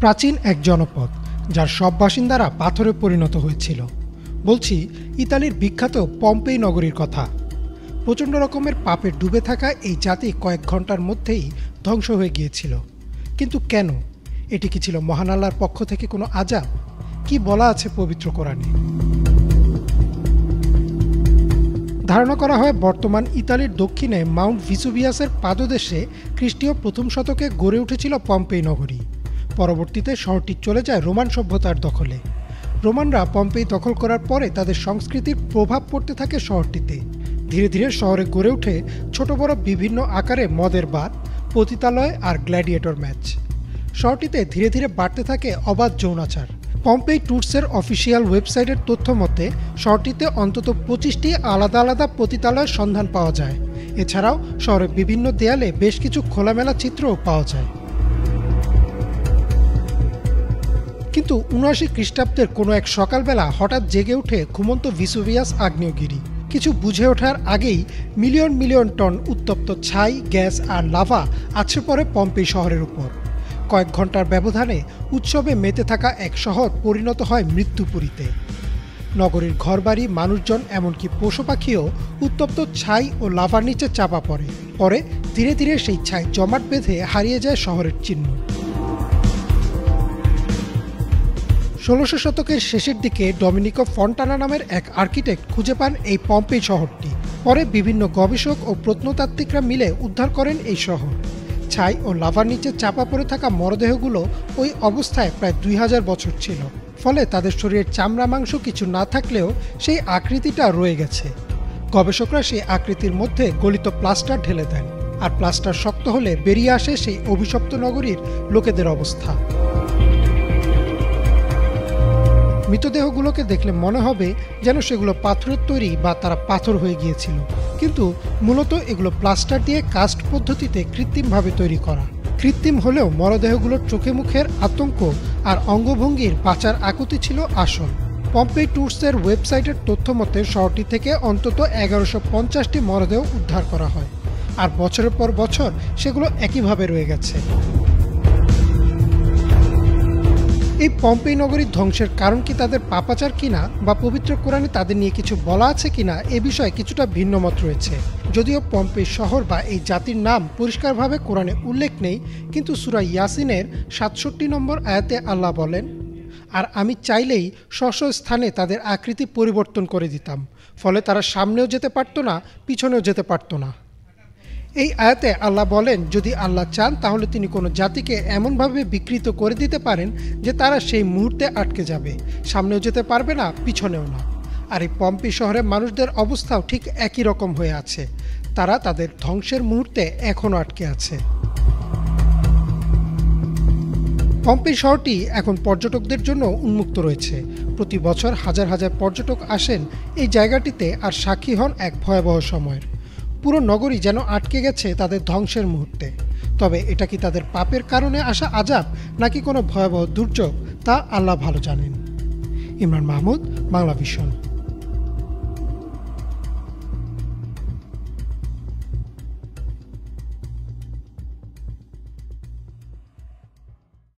প্রাচীন এক জনপদ যার সব বাসিন্দারা পাথরে পরিণত হয়েছিল। বলছি ইতালির বিখ্যাত পম্পেই নগরীর কথা। প্রচণ্ড রকমের পাপে ডুবে থাকা এই জাতি কয়েক ঘন্টার মধ্যেই ধ্বংস হয়ে গিয়েছিল। কিন্তু কেন? এটি কি ছিল মহান আল্লাহর পক্ষ থেকে কোনো আযাব? কি বলা আছে পবিত্র কোরআনে? ধারণা করা হয় বর্তমান ইতালির দক্ষিণে মাউন্ট ভিসুভিয়াসের পাদদেশে খ্রিস্টীয় প্রথম শতকে গড়ে উঠেছিল পম্পেই নগরী। পরবর্তীতে শহরটি চলে যায় রোমান সভ্যতার দখলে। রোমানরা পম্পেই দখল করার পরে তাদের সংস্কৃতির প্রভাব পড়তে থাকে শহরটিতে। ধীরে ধীরে শহরে গড়ে ওঠে ছোট বড় বিভিন্ন আকারে মদের বার, পতিতালয় আর গ্ল্যাডিয়েটর ম্যাচ। শহরটিতে ধীরে ধীরে বাড়তে থাকে অবাধ যৌনাচার। পম্পেই ট্যুরসের অফিসিয়াল ওয়েবসাইটের তথ্য মতে শহরটিতে অন্তত 25টি আলাদা আলাদা পতিতালয়ের সন্ধান পাওয়া যায়। এছাড়াও শহরের বিভিন্ন দেয়ালে বেশ কিছু খোলামেলা চিত্রও পাওয়া যায়। কিন্তু 79 খ্রিস্টাব্দের কোনো এক সকালবেলা হঠাৎ জেগে ওঠে ঘুমন্ত ভিসুভিয়াস আগ্নেয়গিরি। কিছু বুঝে ওঠার আগেই মিলিয়ন মিলিয়ন টন উত্তপ্ত ছাই, গ্যাস আর লাভা আছড়ে পড়ে পম্পেই শহরের উপর। কয়েক ঘন্টার ব্যবধানে উৎসবে মেতে থাকা এক শহর পরিণত হয় মৃত্যুপুরীতে। নগরীর ঘরবাড়ি, মানুষজন, এমনকি পশু পাখিও উত্তপ্ত ছাই ও লাভার নিচে চাপা পড়ে। পরে ধীরে ধীরে সেই ছাই জমাট বেঁধে হারিয়ে যায় শহরের চিহ্ন। 1600 শতকের শেষের দিকে ডমিনিকো ফন্টানা নামের এক আর্কিটেক্ট খুঁজে পান এই পম্পেই শহরটি। পরে বিভিন্ন গবেষক ও প্রত্নতাত্ত্বিকরা মিলে উদ্ধার করেন এই শহর। ছাই ও লাভার নিচে চাপা পড়ে থাকা মরদেহগুলো ওই অবস্থায় প্রায় 2000 বছর ছিল। ফলে তাদের শরীরের চামড়া মাংস কিছু না থাকলেও সেই আকৃতিটা রয়ে গেছে। গবেষকরা সেই আকৃতির মধ্যে গলিত প্লাস্টার ঢেলে দেন, আর প্লাস্টার শক্ত হলে বেরিয়ে আসে সেই অভিশপ্ত নগরীর লোকেদের অবস্থা। মৃতদেহগুলোকে দেখলে মনে হবে যেন সেগুলো পাথরের তৈরি বা তারা পাথর হয়ে গিয়েছিল, কিন্তু মূলত এগুলো প্লাস্টার দিয়ে কাস্ট পদ্ধতিতে কৃত্রিমভাবে তৈরি করা। কৃত্রিম হলেও মরদেহগুলোর চোখে মুখের আতঙ্ক আর অঙ্গভঙ্গির বাঁচার আকুতি ছিল আসল। পম্পেই ট্যুরসের ওয়েবসাইটের তথ্য মতে শহরটি থেকে অন্তত 1150টি মরদেহ উদ্ধার করা হয়, আর বছরের পর বছর সেগুলো একইভাবে রয়ে গেছে। এই পম্পেই নগরীর ধ্বংসের কারণ কি তাদের পাপাচার কিনা, বা পবিত্র কোরআনে তাদের নিয়ে কিছু বলা আছে কিনা, এ বিষয়ে কিছুটা ভিন্ন মত রয়েছে। যদিও পম্পেই শহর বা এই জাতির নাম পরিষ্কারভাবে কোরআনে উল্লেখ নেই, কিন্তু সূরা ইয়াসিনের 67 নম্বর আয়াতে আল্লাহ বলেন, আর আমি চাইলেই স্ব স্থানে তাদের আকৃতি পরিবর্তন করে দিতাম, ফলে তারা সামনেও যেতে পারত না, পিছনেও যেতে পারত না। এই আয়াতে আল্লাহ বলেন, যদি আল্লাহ চান তাহলে তিনি কোনো জাতিকে এমনভাবে বিকৃত করে দিতে পারেন যে তারা সেই মুহূর্তে আটকে যাবে, সামনেও যেতে পারবে না, পিছনেও না। আর এই পম্পেই শহরের মানুষদের অবস্থাও ঠিক একই রকম হয়ে আছে। তারা তাদের ধ্বংসের মুহূর্তে এখনও আটকে আছে। পম্পেই শহরটি এখন পর্যটকদের জন্য উন্মুক্ত রয়েছে। প্রতি বছর হাজার হাজার পর্যটক আসেন এই জায়গাটিতে আর সাক্ষী হন এক ভয়াবহ সময়ের। পুরো নগরী যেন আটকে গেছে তাদের ধ্বংসের মুহূর্তে। তবে এটা কি তাদের পাপের কারণে আসা আযাব, নাকি কোনো ভয়াবহ দুর্যোগ, তা আল্লাহ ভালো জানেন। ইমরান মাহমুদ, বাংলা ভিশন।